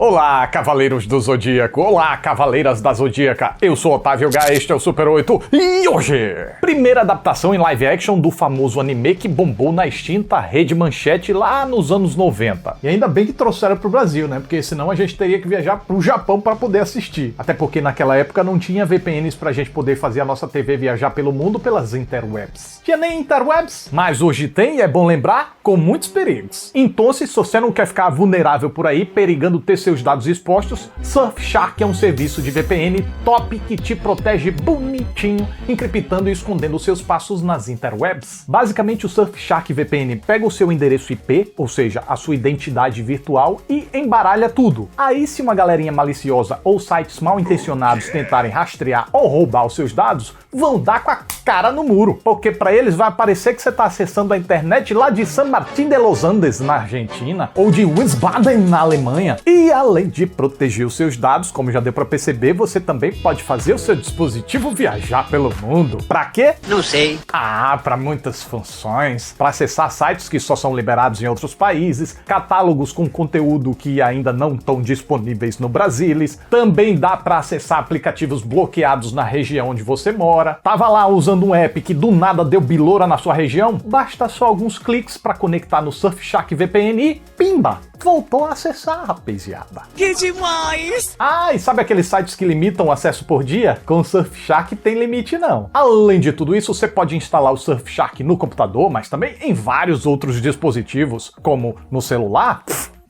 Olá, Cavaleiros do Zodíaco! Olá, Cavaleiras da Zodíaca! Eu sou Otávio Gá, este é o Super 8 e hoje... primeira adaptação em live action do famoso anime que bombou na extinta Rede Manchete lá nos anos 90. E ainda bem que trouxeram pro Brasil, né? Porque senão a gente teria que viajar pro Japão para poder assistir. Até porque naquela época não tinha VPNs pra gente poder fazer a nossa TV viajar pelo mundo pelas interwebs. Tinha nem interwebs, mas hoje tem, e é bom lembrar, com muitos perigos. Então, se você não quer ficar vulnerável por aí, perigando ter seus dados expostos, Surfshark é um serviço de VPN top que te protege bonitinho, encriptando e escondendo seus passos nas interwebs. Basicamente, o Surfshark VPN pega o seu endereço IP, ou seja, a sua identidade virtual, e embaralha tudo. Aí, se uma galerinha maliciosa ou sites mal intencionados tentarem rastrear ou roubar os seus dados, vão dar com a cara no muro, porque para eles vai parecer que você está acessando a internet lá de San Martín de los Andes, na Argentina, ou de Wiesbaden, na Alemanha. E além de proteger os seus dados, como já deu para perceber, você também pode fazer o seu dispositivo viajar pelo mundo. Para quê? Não sei. Para muitas funções. Para acessar sites que só são liberados em outros países, catálogos com conteúdo que ainda não estão disponíveis no Brasil. Também dá para acessar aplicativos bloqueados na região onde você mora. Tava lá usando um app que do nada deu biloura na sua região? Basta só alguns cliques para conectar no Surfshark VPN e pimba! Voltou a acessar, rapaziada. Que demais! E sabe aqueles sites que limitam o acesso por dia? Com o Surfshark tem limite não. Além de tudo isso, você pode instalar o Surfshark no computador, mas também em vários outros dispositivos, como no celular.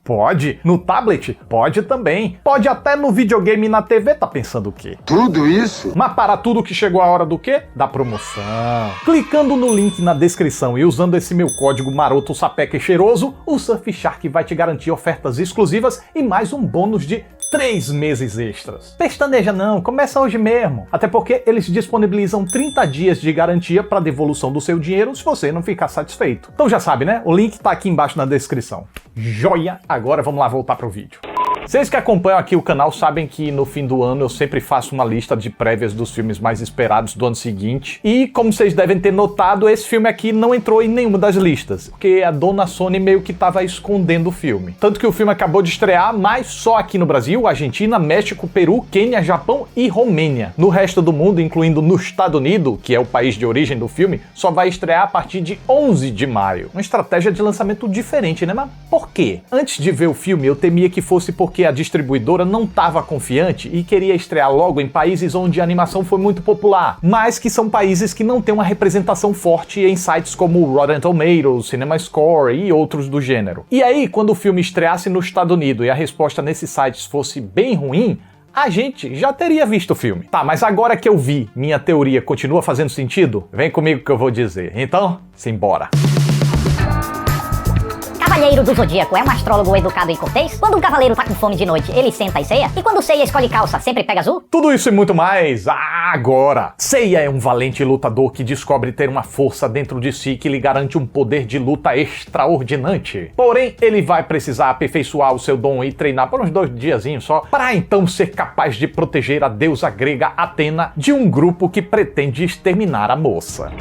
Pode. No tablet? Pode também. Pode até no videogame e na TV, tá pensando o quê? Tudo isso? Mas para tudo que chegou a hora do quê? Da promoção. Clicando no link na descrição e usando esse meu código maroto sapeca e cheiroso, o Surfshark vai te garantir ofertas exclusivas e mais um bônus de 3 meses extras. Pestaneja não, começa hoje mesmo. Até porque eles disponibilizam 30 dias de garantia para devolução do seu dinheiro se você não ficar satisfeito. Então já sabe, né? O link tá aqui embaixo na descrição. Joia! Agora vamos lá voltar pro vídeo. Vocês que acompanham aqui o canal sabem que no fim do ano eu sempre faço uma lista de prévias dos filmes mais esperados do ano seguinte. E como vocês devem ter notado, esse filme aqui não entrou em nenhuma das listas, porque a dona Sony meio que estava escondendo o filme. Tanto que o filme acabou de estrear, mas só aqui no Brasil, Argentina, México, Peru, Quênia, Japão e Romênia. No resto do mundo, incluindo no Estados Unidos, que é o país de origem do filme, só vai estrear a partir de 11 de maio. Uma estratégia de lançamento diferente, né? Mas por quê? Antes de ver o filme, eu temia que fosse porque a distribuidora não estava confiante e queria estrear logo em países onde a animação foi muito popular, mas que são países que não têm uma representação forte em sites como Rotten Tomatoes, CinemaScore e outros do gênero. E aí, quando o filme estreasse nos Estados Unidos e a resposta nesses sites fosse bem ruim, a gente já teria visto o filme. Tá, mas agora que eu vi, minha teoria continua fazendo sentido? Vem comigo que eu vou dizer. Então, simbora. Cavaleiro do Zodíaco é um astrólogo educado e cortês? Quando um cavaleiro tá com fome de noite, ele senta e ceia? E quando ceia escolhe calça, sempre pega azul? Tudo isso e muito mais agora! Seiya é um valente lutador que descobre ter uma força dentro de si que lhe garante um poder de luta extraordinante. Porém, ele vai precisar aperfeiçoar o seu dom e treinar por uns 2 diazinhos só, para então ser capaz de proteger a deusa grega Atena de um grupo que pretende exterminar a moça.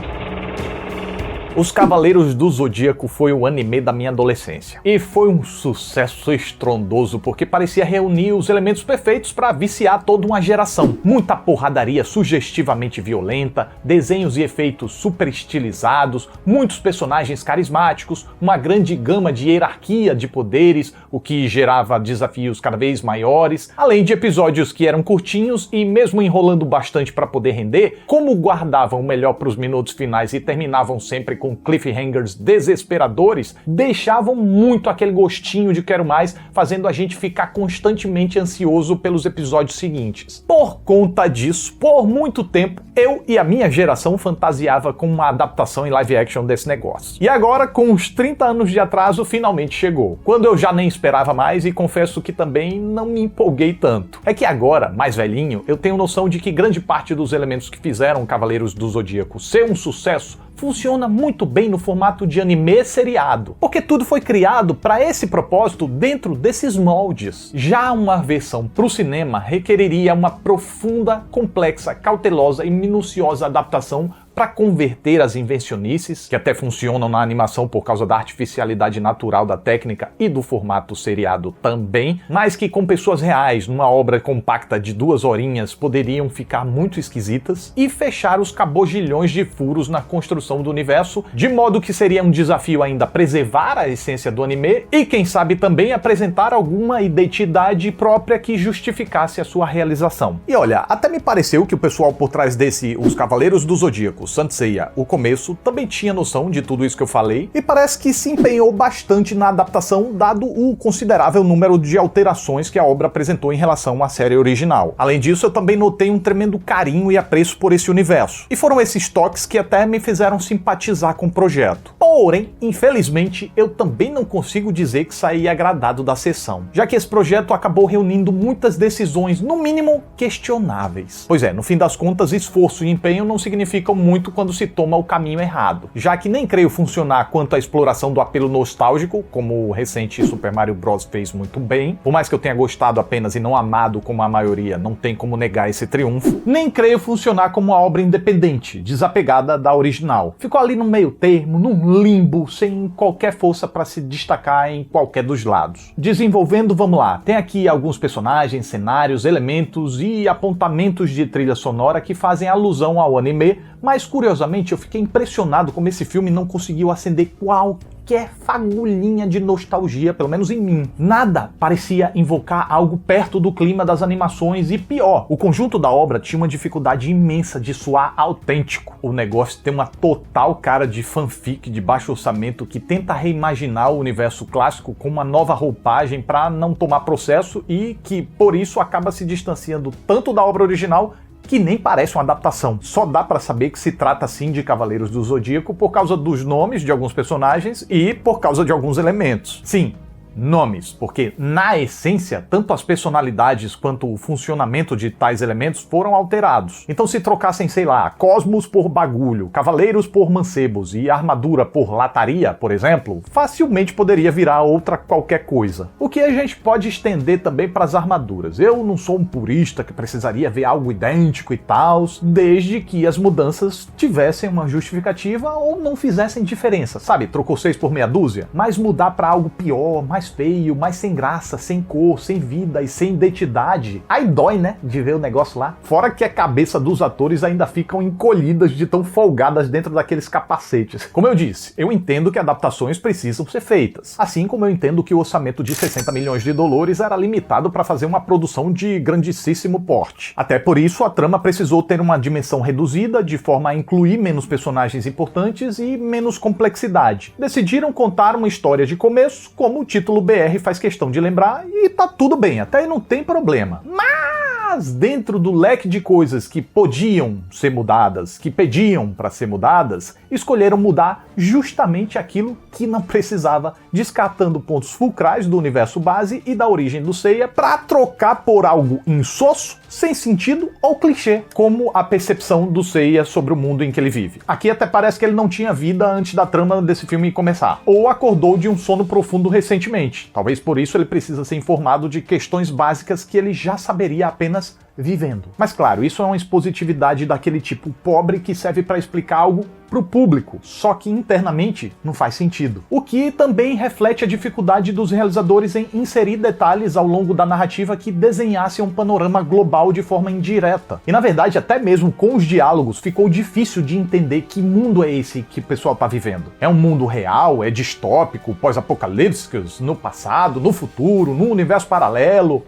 Os Cavaleiros do Zodíaco foi o anime da minha adolescência. E foi um sucesso estrondoso porque parecia reunir os elementos perfeitos para viciar toda uma geração. Muita porradaria sugestivamente violenta, desenhos e efeitos super estilizados, muitos personagens carismáticos, uma grande gama de hierarquia de poderes, o que gerava desafios cada vez maiores, além de episódios que eram curtinhos e mesmo enrolando bastante para poder render, como guardavam o melhor para os minutos finais e terminavam sempre com cliffhangers desesperadores, deixavam muito aquele gostinho de quero mais, fazendo a gente ficar constantemente ansioso pelos episódios seguintes. Por conta disso, por muito tempo, eu e a minha geração fantasiava com uma adaptação em live action desse negócio. E agora, com uns 30 anos de atraso, finalmente chegou. Quando eu já nem esperava mais e confesso que também não me empolguei tanto. É que agora, mais velhinho, eu tenho noção de que grande parte dos elementos que fizeram Cavaleiros do Zodíaco ser um sucesso funciona muito bem no formato de anime seriado, porque tudo foi criado para esse propósito dentro desses moldes. Já uma versão para o cinema requeriria uma profunda, complexa, cautelosa e minuciosa adaptação para converter as invencionices, que até funcionam na animação por causa da artificialidade natural da técnica e do formato seriado também, mas que com pessoas reais, numa obra compacta de 2 horinhas, poderiam ficar muito esquisitas, e fechar os cabogilhões de furos na construção do universo, de modo que seria um desafio ainda preservar a essência do anime e, quem sabe, também apresentar alguma identidade própria que justificasse a sua realização. E olha, até me pareceu que o pessoal por trás desse Os Cavaleiros do Zodíaco, Saint Seiya, o começo, também tinha noção de tudo isso que eu falei, e parece que se empenhou bastante na adaptação, dado o considerável número de alterações que a obra apresentou em relação à série original. Além disso, eu também notei um tremendo carinho e apreço por esse universo. E foram esses toques que até me fizeram simpatizar com o projeto. Porém, infelizmente, eu também não consigo dizer que saí agradado da sessão, já que esse projeto acabou reunindo muitas decisões, no mínimo, questionáveis. Pois é, no fim das contas, esforço e empenho não significam muito quando se toma o caminho errado, já que nem creio funcionar quanto à exploração do apelo nostálgico, como o recente Super Mario Bros. Fez muito bem, por mais que eu tenha gostado apenas e não amado como a maioria, não tem como negar esse triunfo, nem creio funcionar como uma obra independente, desapegada da original. Ficou ali no meio termo, num limbo, sem qualquer força para se destacar em qualquer dos lados. Desenvolvendo, vamos lá, tem aqui alguns personagens, cenários, elementos e apontamentos de trilha sonora que fazem alusão ao anime, mas curiosamente eu fiquei impressionado como esse filme não conseguiu acender qualquer fagulhinha de nostalgia, pelo menos em mim. Nada parecia invocar algo perto do clima das animações e pior, o conjunto da obra tinha uma dificuldade imensa de soar autêntico. O negócio tem uma total cara de fanfic de baixo orçamento que tenta reimaginar o universo clássico com uma nova roupagem para não tomar processo e que, por isso, acaba se distanciando tanto da obra original que nem parece uma adaptação. Só dá pra saber que se trata sim de Cavaleiros do Zodíaco por causa dos nomes de alguns personagens e por causa de alguns elementos. Sim, nomes, porque na essência, tanto as personalidades quanto o funcionamento de tais elementos foram alterados. Então se trocassem, sei lá, cosmos por bagulho, cavaleiros por mancebos e armadura por lataria, por exemplo, facilmente poderia virar outra qualquer coisa. O que a gente pode estender também para as armaduras. Eu não sou um purista que precisaria ver algo idêntico e tal, desde que as mudanças tivessem uma justificativa ou não fizessem diferença, sabe? Trocou 6 por meia dúzia, mas mudar para algo pior, mais feio, mais sem graça, sem cor, sem vida e sem identidade. Aí dói, né, de ver o negócio lá. Fora que a cabeça dos atores ainda ficam encolhidas de tão folgadas dentro daqueles capacetes. Como eu disse, eu entendo que adaptações precisam ser feitas. Assim como eu entendo que o orçamento de 60 milhões de dólares era limitado para fazer uma produção de grandíssimo porte. Até por isso, a trama precisou ter uma dimensão reduzida, de forma a incluir menos personagens importantes e menos complexidade. Decidiram contar uma história de começo, como o título BR faz questão de lembrar, e tá tudo bem, até aí não tem problema. Mas dentro do leque de coisas que podiam ser mudadas, que pediam para ser mudadas, escolheram mudar justamente aquilo que não precisava, descartando pontos fulcrais do universo base e da origem do Seiya para trocar por algo insosso, sem sentido ou clichê, como a percepção do Seiya sobre o mundo em que ele vive. Aqui até parece que ele não tinha vida antes da trama desse filme começar, ou acordou de um sono profundo recentemente. Talvez por isso ele precisa ser informado de questões básicas que ele já saberia apenas vivendo. Mas claro, isso é uma expositividade daquele tipo pobre que serve para explicar algo pro público, só que internamente não faz sentido. O que também reflete a dificuldade dos realizadores em inserir detalhes ao longo da narrativa que desenhassem um panorama global de forma indireta. E na verdade, até mesmo com os diálogos, ficou difícil de entender que mundo é esse que o pessoal tá vivendo. É um mundo real? É distópico? Pós-apocalíptico? No passado? No futuro? Num universo paralelo?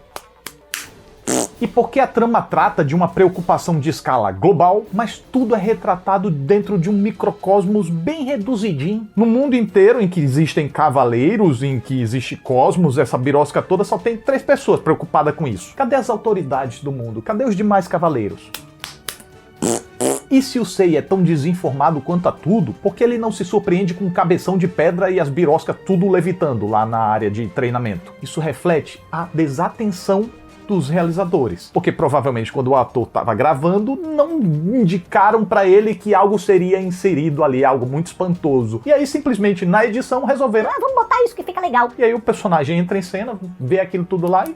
E porque a trama trata de uma preocupação de escala global, mas tudo é retratado dentro de um microcosmos bem reduzidinho. No mundo inteiro em que existem cavaleiros, em que existe cosmos, essa birosca toda, só tem 3 pessoas preocupadas com isso. Cadê as autoridades do mundo? Cadê os demais cavaleiros? E se o Seiya é tão desinformado quanto a tudo, por que ele não se surpreende com um cabeção de pedra e as biroscas tudo levitando lá na área de treinamento? Isso reflete a desatenção dos realizadores, porque provavelmente quando o ator estava gravando não indicaram para ele que algo seria inserido ali, algo muito espantoso, e aí simplesmente na edição resolveram, vamos botar isso que fica legal. E aí o personagem entra em cena, vê aquilo tudo lá e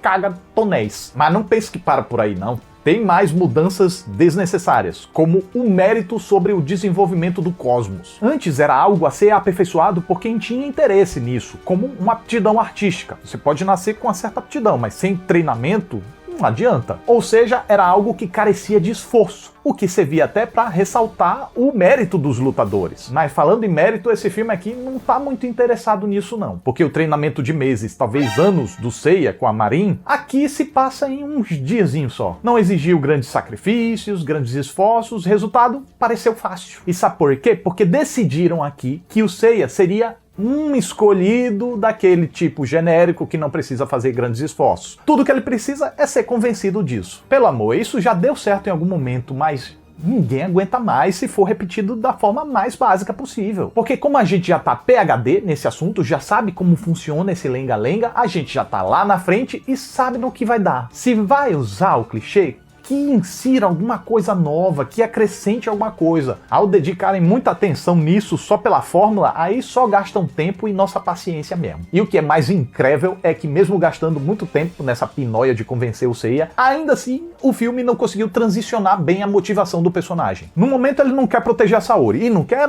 caga tonéis. Mas não pense que para por aí não. Tem mais mudanças desnecessárias, como o mérito sobre o desenvolvimento do cosmos. Antes era algo a ser aperfeiçoado por quem tinha interesse nisso, como uma aptidão artística. Você pode nascer com uma certa aptidão, mas sem treinamento não adianta. Ou seja, era algo que carecia de esforço, o que servia até para ressaltar o mérito dos lutadores. Mas falando em mérito, esse filme aqui não tá muito interessado nisso não, porque o treinamento de meses, talvez anos do Seiya com a Marin, aqui se passa em uns diazinhos só. Não exigiu grandes sacrifícios, grandes esforços, resultado pareceu fácil. E sabe por quê? Porque decidiram aqui que o Seiya seria um escolhido daquele tipo genérico que não precisa fazer grandes esforços. Tudo que ele precisa é ser convencido disso. Pelo amor, isso já deu certo em algum momento, mas ninguém aguenta mais se for repetido da forma mais básica possível. Porque como a gente já tá PhD nesse assunto, já sabe como funciona esse lenga-lenga, a gente já tá lá na frente e sabe no que vai dar. Se vai usar o clichê, que insira alguma coisa nova, que acrescente alguma coisa. Ao dedicarem muita atenção nisso só pela fórmula, aí só gastam tempo e nossa paciência mesmo. E o que é mais incrível é que mesmo gastando muito tempo nessa pinóia de convencer o Seiya, ainda assim o filme não conseguiu transicionar bem a motivação do personagem. No momento ele não quer proteger a Saori, e não quer,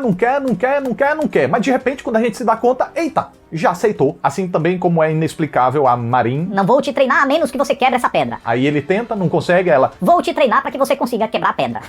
mas de repente quando a gente se dá conta, eita, já aceitou. Assim também como é inexplicável a Marin. Não vou te treinar a menos que você quebre essa pedra. Aí ele tenta, não consegue, ela... Vou te treinar para que você consiga quebrar a pedra.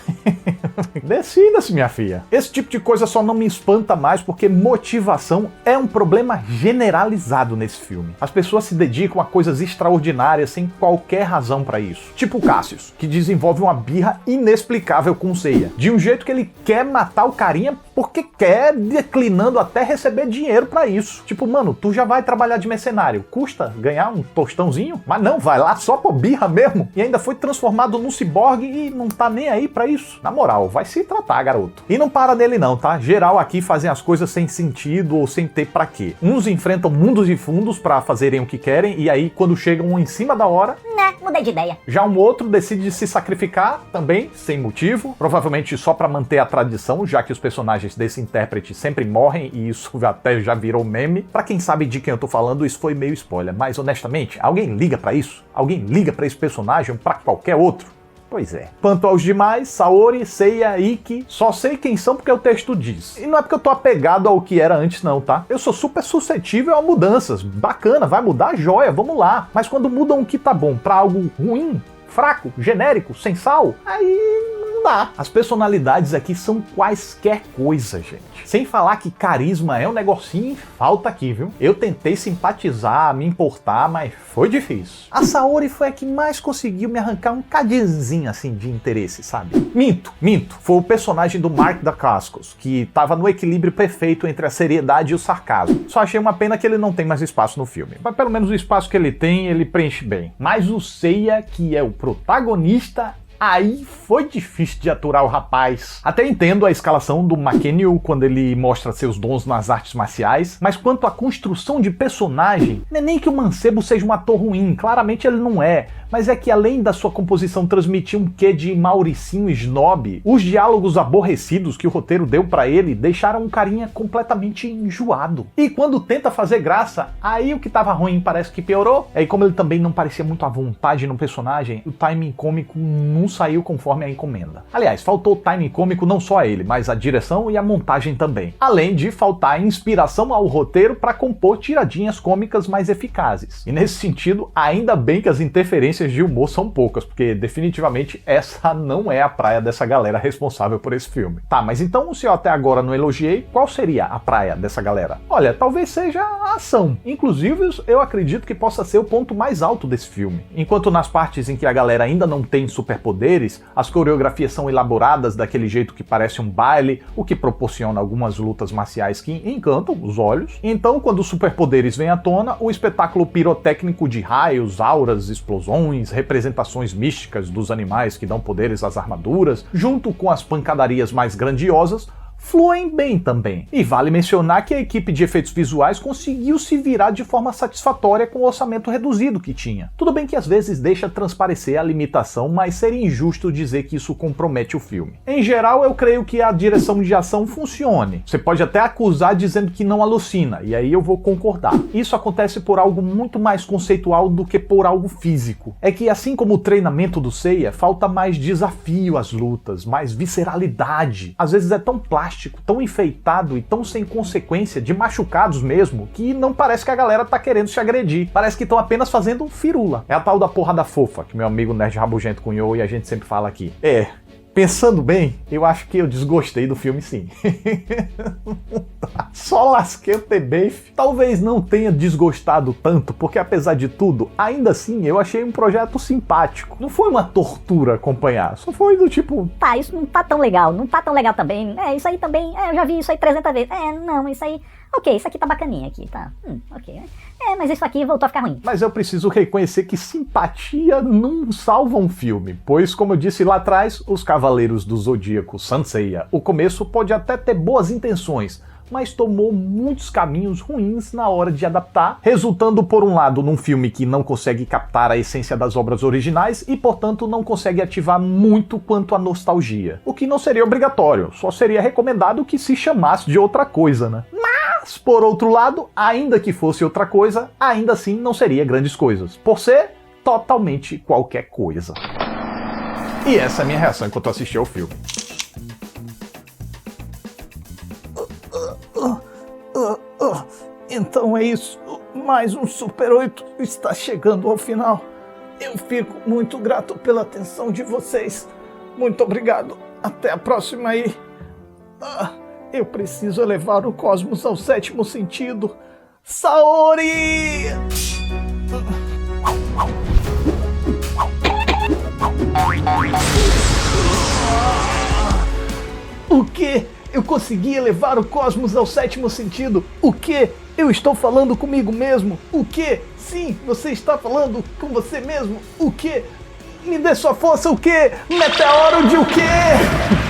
Decida-se, minha filha. Esse tipo de coisa só não me espanta mais porque motivação é um problema generalizado nesse filme. As pessoas se dedicam a coisas extraordinárias sem qualquer razão pra isso. Tipo o Cassius, que desenvolve uma birra inexplicável com o Seiya. De um jeito que ele quer matar o carinha porque quer, declinando até receber dinheiro pra isso. Tipo, mano, tu já vai trabalhar de mercenário, custa ganhar um tostãozinho? Mas não, vai lá só por birra mesmo. E ainda foi transformado num ciborgue e não tá nem aí pra isso. Na moral, vai se tratar, garoto. E não para nele não, tá? Geral aqui fazem as coisas sem sentido ou sem ter pra quê. Uns enfrentam mundos e fundos pra fazerem o que querem e aí quando chegam em cima da hora... Né, mudei de ideia. Já um outro decide se sacrificar também, sem motivo, provavelmente só pra manter a tradição, já que os personagens desse intérprete sempre morrem e isso até já virou meme. Pra quem sabe de quem eu tô falando, isso foi meio spoiler, mas honestamente, alguém liga pra isso? Alguém liga pra esse personagem ou pra qualquer outro? Pois é. Quanto aos demais, Saori, Seiya, Ikki, só sei quem são porque o texto diz. E não é porque eu tô apegado ao que era antes não, tá? Eu sou super suscetível a mudanças. Bacana, vai mudar, joia, vamos lá. Mas quando mudam o que tá bom pra algo ruim, fraco, genérico, sem sal, aí não dá. As personalidades aqui são quaisquer coisas, gente. Sem falar que carisma é um negocinho e falta aqui, viu? Eu tentei simpatizar, me importar, mas foi difícil. A Saori foi a que mais conseguiu me arrancar um cadinho assim de interesse, sabe? Minto. Foi o personagem do Mark Dacascos, que tava no equilíbrio perfeito entre a seriedade e o sarcasmo. Só achei uma pena que ele não tem mais espaço no filme. Mas pelo menos o espaço que ele tem, ele preenche bem. Mas o Seiya, que é o protagonista, aí foi difícil de aturar o rapaz. Até entendo a escalação do McKennill quando ele mostra seus dons nas artes marciais, mas quanto à construção de personagem, não é nem que o mancebo seja um ator ruim, claramente ele não é, mas é que além da sua composição transmitir um quê de Mauricinho snob, os diálogos aborrecidos que o roteiro deu pra ele deixaram um carinha completamente enjoado. E quando tenta fazer graça, aí o que tava ruim parece que piorou. E como ele também não parecia muito à vontade no personagem, o timing cômico não saiu conforme a encomenda. Aliás, faltou timing cômico não só a ele, mas a direção e a montagem também. Além de faltar inspiração ao roteiro para compor tiradinhas cômicas mais eficazes. E nesse sentido, ainda bem que as interferências de humor são poucas, porque definitivamente essa não é a praia dessa galera responsável por esse filme. Tá, mas então se eu até agora não elogiei, qual seria a praia dessa galera? Olha, talvez seja a ação. Inclusive, eu acredito que possa ser o ponto mais alto desse filme. Enquanto nas partes em que a galera ainda não tem superpoderes, as coreografias são elaboradas daquele jeito que parece um baile, o que proporciona algumas lutas marciais que encantam os olhos. Então, quando os superpoderes vêm à tona, o espetáculo pirotécnico de raios, auras, explosões, representações místicas dos animais que dão poderes às armaduras, junto com as pancadarias mais grandiosas, fluem bem também. E vale mencionar que a equipe de efeitos visuais conseguiu se virar de forma satisfatória com o orçamento reduzido que tinha. Tudo bem que às vezes deixa transparecer a limitação, mas seria injusto dizer que isso compromete o filme. Em geral, eu creio que a direção de ação funcione. Você pode até acusar dizendo que não alucina, e aí eu vou concordar. Isso acontece por algo muito mais conceitual do que por algo físico. É que assim como o treinamento do Seiya, falta mais desafio às lutas, mais visceralidade. Às vezes é tão plástico, tão enfeitado e tão sem consequência, de machucados mesmo, que não parece que a galera tá querendo se agredir. Parece que estão apenas fazendo firula. É a tal da porrada fofa, que meu amigo Nerd Rabugento cunhou e a gente sempre fala aqui. Pensando bem, eu acho que eu desgostei do filme sim. Só lasquei o T-Bafe. Talvez não tenha desgostado tanto, porque apesar de tudo, ainda assim eu achei um projeto simpático. Não foi uma tortura acompanhar, só foi do tipo... Tá, isso não tá tão legal, não tá tão legal também. Isso aí também, eu já vi isso aí 300 vezes. Não, isso aí... Ok, isso aqui tá bacaninha aqui, tá? Ok. Mas isso aqui voltou a ficar ruim. Mas eu preciso reconhecer que simpatia não salva um filme, pois, como eu disse lá atrás, os Cavaleiros do Zodíaco Saint Seiya, o começo pode até ter boas intenções, mas tomou muitos caminhos ruins na hora de adaptar, resultando, por um lado, num filme que não consegue captar a essência das obras originais e, portanto, não consegue ativar muito quanto a nostalgia. O que não seria obrigatório, só seria recomendado que se chamasse de outra coisa, né? Mas, por outro lado, ainda que fosse outra coisa, ainda assim não seria grandes coisas, por ser totalmente qualquer coisa. E essa é a minha reação enquanto assisti ao filme. Então é isso, mais um Super 8 está chegando ao final. Eu fico muito grato pela atenção de vocês. Muito obrigado, até a próxima aí. Eu preciso elevar o cosmos ao 7º sentido. Saori! O quê? Eu consegui elevar o cosmos ao 7º sentido? O quê? Eu estou falando comigo mesmo? O quê? Sim, você está falando com você mesmo? O quê? Me dê sua força, o quê? Meteoro de o quê?